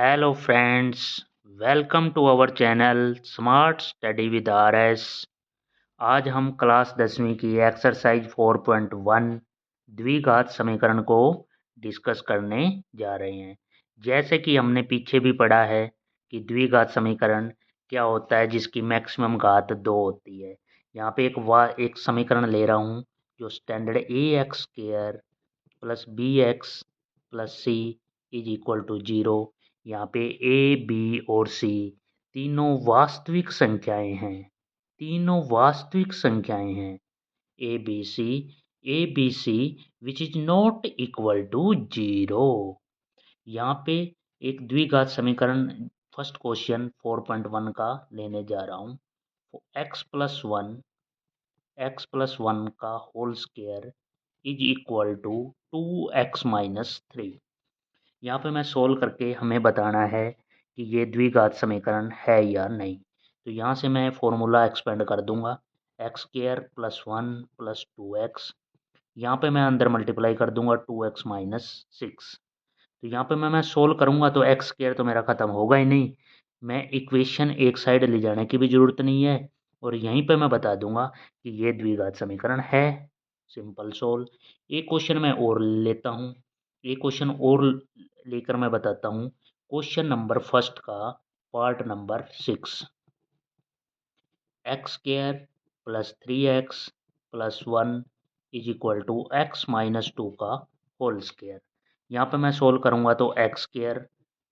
Hello friends, welcome to our channel smart study with RS. आज हम class 10वीं की एक्सरसाइज 4.1 द्विघात समीकरण को डिस्कस करने जा रहे हैं। जैसे कि हमने पीछे भी पढ़ा है कि द्विघात समीकरण क्या होता है जिसकी मैक्सिमम घात 2 होती है। यहाँ पे एक समीकरण ले रहा हूँ जो standard A X square plus B X plus C is equal to 0। यहाँ पे ए बी और सी तीनों वास्तविक संख्याएं हैं। तीनों वास्तविक संख्याएं हैं A B C which is not equal to 0। यहाँ पे एक द्विघात समीकरण फर्स्ट क्वेश्चन 4.1 का लेने जा रहा हूँ। x+1 का whole square is equal to 2x-3। यहाँ पे मैं सोल्व करके हमें बताना है कि ये द्विघात समीकरण है या नहीं। तो यहाँ से मैं फॉर्मूला एक्सपेंड कर दूंगा x² + 1 + 2x। यहाँ पे मैं अंदर मल्टीप्लाई कर दूंगा 2x-6। तो यहाँ पे मैं सोल्व करूंगा तो x² तो मेरा ख़त्म होगा ही नहीं। मैं इक्वेशन एक साइड ले जाने की भी ज़रूरत नहीं है और यहीं पे मैं बता दूंगा कि ये द्विघात समीकरण है। Simple solve. एक क्वेश्चन मैं और लेता हूँ, एक क्वेश्चन और लेकर मैं बताता हूँ। क्वेश्चन नंबर फर्स्ट का part number 6, x² + 3x + 1 is equal to x-2 का होल स्क्वायर। यहाँ पे मैं सोल्व करूँगा तो x²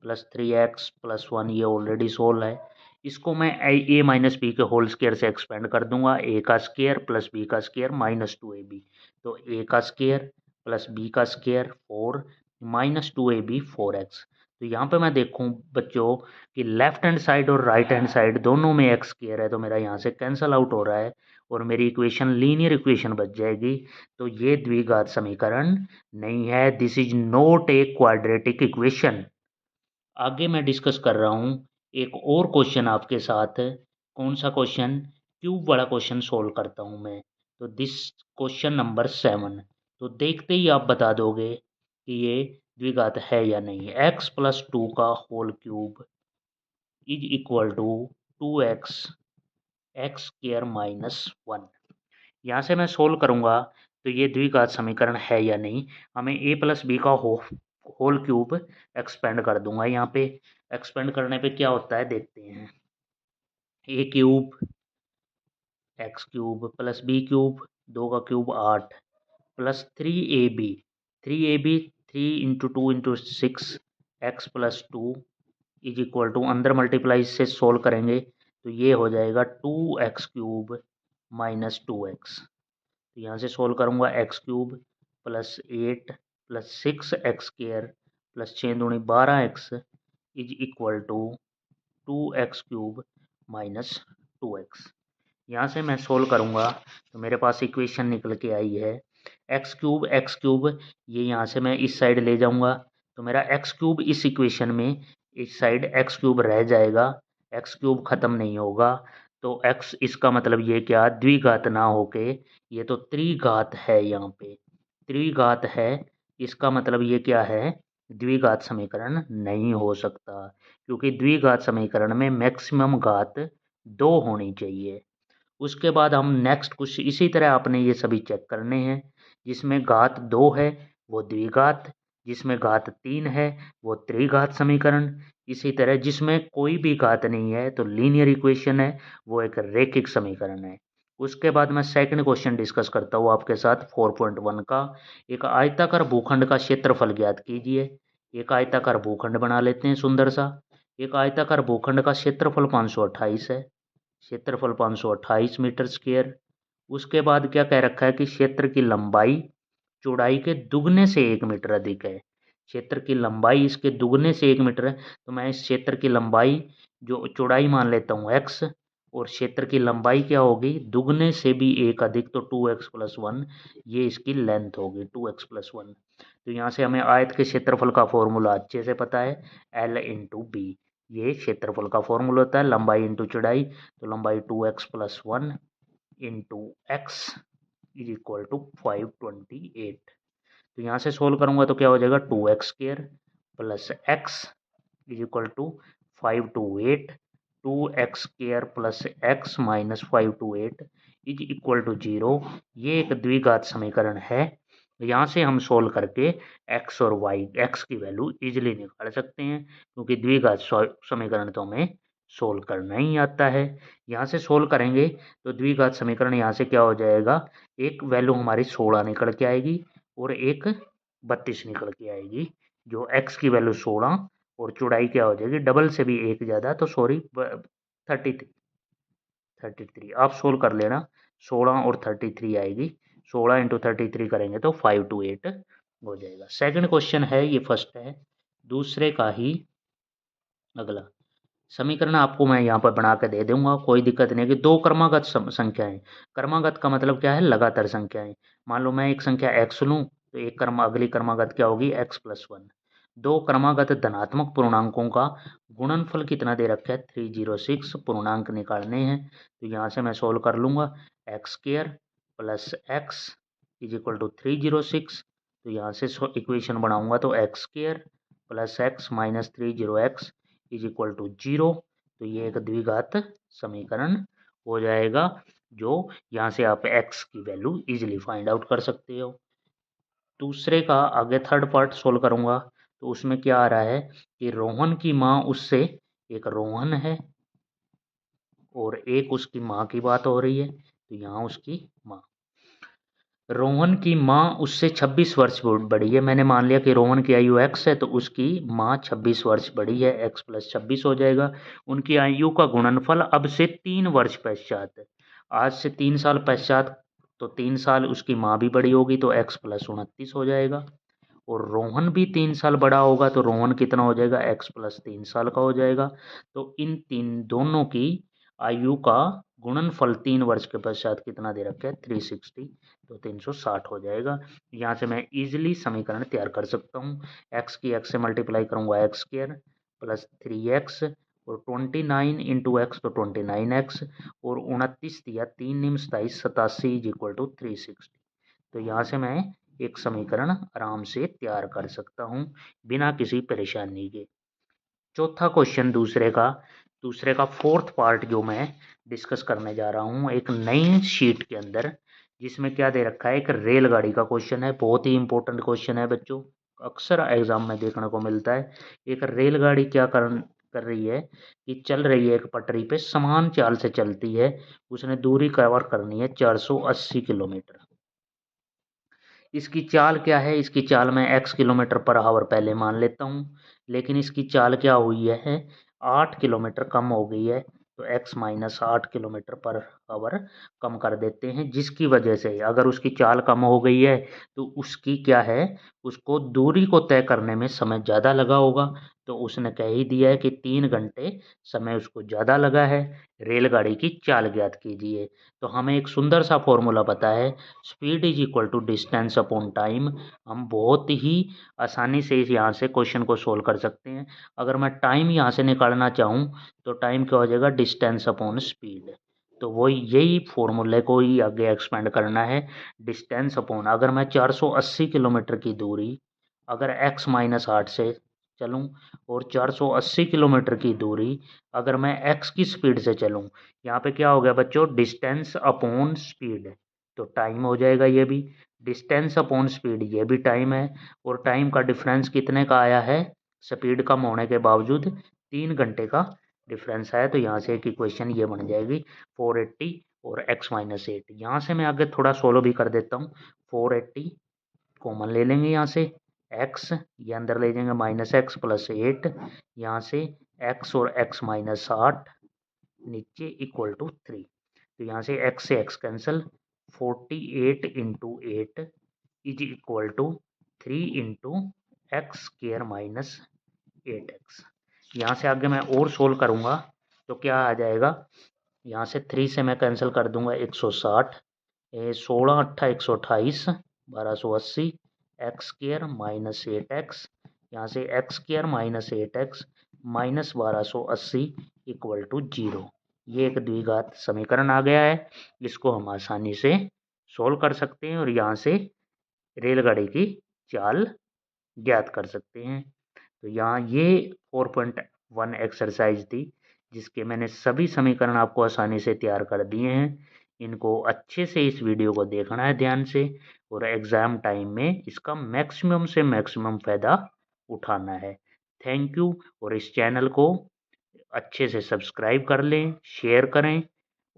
+ 3x + 1 ये ऑलरेडी सोल्व है। इसको मैं a - b के होल स्क्वायर से एक्सपेंड कर दूंगा। a का स्क्वायर + b का स्क्वायर -2ab। तो a का स्क्वायर + b का स्क्वायर 4 -2ab 4x। तो यहाँ पे मैं देखूँ बच्चों कि लेफ्ट हैंड साइड और राइट हैंड साइड दोनों में एक्स स्क्वायर है तो मेरा यहाँ से कैंसल आउट हो रहा है और मेरी इक्वेशन लीनियर इक्वेशन बच जाएगी। तो ये द्विघात समीकरण नहीं है। This is not a quadratic equation. आगे मैं डिस्कस कर रहा हूँ एक और क्वेश्चन आपके साथ। कौन सा क्वेश्चन? क्यूब वाला क्वेश्चन सोल्व करता हूँ मैं। तो दिस क्वेश्चन नंबर 7। तो देखते ही आप बता दोगे कि ये द्विघात है या नहीं। x+2 का whole cube is equal to 2x² - 1। यहाँ से मैं सोल्व करूँगा तो ये द्विघात समीकरण है या नहीं। हमें a+b का होल क्यूब एक्सपेंड कर दूंगा। यहाँ पे एक्सपेंड करने पे क्या होता है देखते हैं। a³ x³ + b³ 2 का cube 8 + 3ab 3ab 3 × 2 × 6 x + 2 is equal to अंदर मल्टीप्लाई से सोल्व करेंगे तो ये हो जाएगा 2x³ - 2x। तो यहाँ से सोल्व करूँगा x³ + 8 + 6x² + 6 दूनी 12x is equal to 2x³ - 2x। यहाँ से मैं सोल्व करूँगा तो मेरे पास इक्वेशन निकल के आई है x³ ये यहाँ से मैं इस साइड ले जाऊँगा तो मेरा x³ इस इक्वेशन में इस साइड x³ रह जाएगा। x³ ख़त्म नहीं होगा तो x इसका मतलब ये क्या द्विघात ना होके ये तो त्रिघात है। यहाँ पे त्रिघात है इसका मतलब ये क्या है द्विघात समीकरण नहीं हो सकता क्योंकि द्विघात समीकरण में मैक्सिमम घात 2 होनी चाहिए। उसके बाद हम नेक्स्ट कुछ इसी तरह आपने ये सभी चेक करने हैं। जिसमें घात 2 है वो द्विघात, जिसमें घात 3 है वो त्रिघात समीकरण। इसी तरह जिसमें कोई भी घात नहीं है तो लीनियर इक्वेशन है, वो एक रैखिक समीकरण है। उसके बाद मैं सेकंड क्वेश्चन डिस्कस करता हूँ आपके साथ 4.1 का। एक आयताकार भूखंड का क्षेत्रफल ज्ञात कीजिए। एक आयताकार भूखंड बना लेते हैं सुंदर सा। एक आयताकार भूखंड का क्षेत्रफल 528 है। क्षेत्रफल 528 मीटर स्क्वायर। उसके बाद क्या कह रखा है कि क्षेत्र की लंबाई चौड़ाई के दुगने से 1 मीटर अधिक है। क्षेत्र की लंबाई इसके दुगने से 1 मीटर है तो मैं इस क्षेत्र की लंबाई जो चौड़ाई मान लेता हूँ x और क्षेत्र की लंबाई क्या होगी दुगने से भी 1 अधिक तो 2x + 1 ये इसकी लेंथ होगी 2x + 1। तो यहाँ से हमें आयत के क्षेत्रफल का फॉर्मूला अच्छे से पता है L × B। ये क्षेत्रफल का फॉर्मूला होता है लंबाई इंटू चौड़ाई। तो लंबाई 2x + 1 into x is equal to 528। तो यहाँ से सोल्व करूँगा तो क्या हो जाएगा 2x² + x is equal to 5 to 8 2x square plus x minus 5 to 8 is equal to 0। ये एक द्विघात समीकरण है। यहाँ से हम सोल्व करके x और y x की वैल्यू इजीली निकाल सकते हैं, क्योंकि द्विघात समीकरण तो हमें सोल्व करना ही आता है। यहाँ से सोल्व करेंगे तो द्विघात समीकरण यहाँ से क्या हो जाएगा, एक वैल्यू हमारी 16 निकल के आएगी और एक 32 निकल के आएगी। जो x की वैल्यू 16 और चौड़ाई क्या हो जाएगी, डबल से भी एक ज़्यादा, तो सॉरी 33 आप सोल्व कर लेना। 16 और 33 आएगी, 16 इंटू 33 करेंगे तो 5 to 8 हो जाएगा। सेकंड क्वेश्चन है, ये फर्स्ट है, दूसरे का ही अगला समीकरण आपको मैं यहाँ पर बना के दे दूंगा, कोई दिक्कत नहीं है कि दो क्रमागत संख्याएं, क्रमागत का मतलब क्या है, लगातार संख्याएं। मान लो मैं एक संख्या x लूँ तो एक अगली क्रमागत क्या होगी, x+1। दो क्रमागत धनात्मक पूर्णांकों का गुणनफल कितना दे रखा है, 306 पूर्णांक निकालने हैं। तो यहाँ से मैं सोल्व कर लूँगा, X square plus X is equal to 306। तो यहाँ से इक्वेशन बनाऊंगा तो X square plus X minus 30x is equal to 0। तो ये एक द्विघात समीकरण हो जाएगा, जो यहाँ से आप x की वैल्यू इजीली फाइंड आउट कर सकते हो। दूसरे का आगे थर्ड पार्ट सोल्व करूँगा तो उसमें क्या आ रहा है कि रोहन की माँ उससे, एक रोहन है और एक उसकी माँ की बात हो रही है। तो यहाँ उसकी माँ, रोहन की माँ उससे 26 वर्ष बड़ी है। मैंने मान लिया कि रोहन की आयु x है तो उसकी माँ 26 वर्ष बड़ी है, x प्लस 26 हो जाएगा। उनकी आयु का गुणनफल अब से 3 वर्ष पश्चात, आज से 3 साल पश्चात, तो 3 साल उसकी माँ भी बड़ी होगी तो x प्लस 29 हो जाएगा। और रोहन भी 3 साल बड़ा होगा तो रोहन कितना हो जाएगा, x प्लस 3 साल का हो जाएगा। तो इन तीन दोनों की आयु का गुणनफल 3 वर्ष के पश्चात कितना दे रखा है, 360, तो 360 हो जाएगा। यहाँ से मैं इजीली समीकरण तैयार कर सकता हूँ। x की x से मल्टीप्लाई करूँगा, एक्स स्क्वायर प्लस 3x और 29 इंटू एक्स तो 29x और 29 दिया 3 निम 27 87 इज इक्वल टू 360। तो यहाँ से मैं एक समीकरण आराम से तैयार कर सकता हूँ बिना किसी परेशानी के। चौथा क्वेश्चन दूसरे का फोर्थ पार्ट जो मैं डिस्कस करने जा रहा हूँ एक नई शीट के अंदर, जिसमें क्या दे रखा है, एक रेलगाड़ी का क्वेश्चन है। बहुत ही इंपॉर्टेंट क्वेश्चन है बच्चों, अक्सर एग्जाम में देखने को मिलता है। एक रेलगाड़ी क्या कर रही है कि चल रही है एक पटरी पे, समान चाल से चलती है, उसने दूरी कवर करनी है 480 किलोमीटर। इसकी चाल क्या है, इसकी चाल मैं x किलोमीटर पर आवर पहले मान लेता हूँ, लेकिन इसकी चाल क्या हुई है, 8 किलोमीटर कम हो गई है। तो x minus 8 kilometre per hour कम कर देते हैं, जिसकी वजह से अगर उसकी चाल कम हो गई है तो उसकी क्या है, उसको दूरी को तय करने में समय ज़्यादा लगा होगा। तो उसने कह ही दिया है कि 3 घंटे समय उसको ज़्यादा लगा है। रेलगाड़ी की चाल ज्ञात कीजिए। तो हमें एक सुंदर सा फॉर्मूला पता है, speed is equal to distance upon time. हम बहुत ही आसानी से इस यहाँ से क्वेश्चन को सोल्व कर सकते हैं। अगर मैं टाइम यहाँ से निकालना चाहूँ तो टाइम क्या हो जाएगा, डिस्टेंस अपॉन स्पीड। तो वो यही फॉर्मूले को ही आगे एक्सपेंड करना है, डिस्टेंस अपॉन, अगर मैं 480 किलोमीटर की दूरी अगर x माइनस 8 से चलूँ और 480 किलोमीटर की दूरी अगर मैं x की स्पीड से चलूँ, यहाँ पे क्या हो गया बच्चों, डिस्टेंस अपॉन स्पीड, तो टाइम हो जाएगा ये भी, डिस्टेंस अपॉन स्पीड ये भी टाइम है, और टाइम का डिफरेंस कितने का आया है, स्पीड कम होने के बावजूद 3 घंटे का डिफरेंस आया। तो यहाँ से एक इक्वेशन ये बन जाएगी 480 और x माइनस 8। यहाँ से मैं आगे थोड़ा सोल्व भी कर देता हूँ। 480 कॉमन ले लेंगे यहाँ से, x ये अंदर ले जाएंगे माइनस एक्स प्लस 8, यहाँ से x और x माइनस 8 नीचे इक्वल टू 3। तो यहाँ से x से x cancel, 48 into 8 is equal to 3 into X square minus 8x। यहाँ से आगे मैं और सोल्व करूँगा तो क्या आ जाएगा, यहाँ से 3 से मैं कैंसिल कर दूंगा 160, 16 अट्ठा 128 1280 एक्स स्क्र माइनस 8x, यहाँ से X square minus 8x minus 1280 equal to 0। ये एक द्विघात समीकरण आ गया है, इसको हम आसानी से सोल्व कर सकते हैं और यहाँ से रेलगाड़ी की चाल ज्ञात कर सकते हैं। तो यहाँ ये 4.1 एक्सरसाइज थी जिसके मैंने सभी समीकरण आपको आसानी से तैयार कर दिए हैं। इनको अच्छे से इस वीडियो को देखना है ध्यान से और एग्ज़ाम टाइम में इसका मैक्सिमम से मैक्सिमम फ़ायदा उठाना है। Thank you. और इस चैनल को अच्छे से सब्सक्राइब कर लें, शेयर करें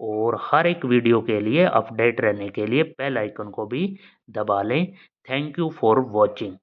और हर एक वीडियो के लिए अपडेट रहने के लिए बेल आइकन को भी दबा लें। Thank you for watching.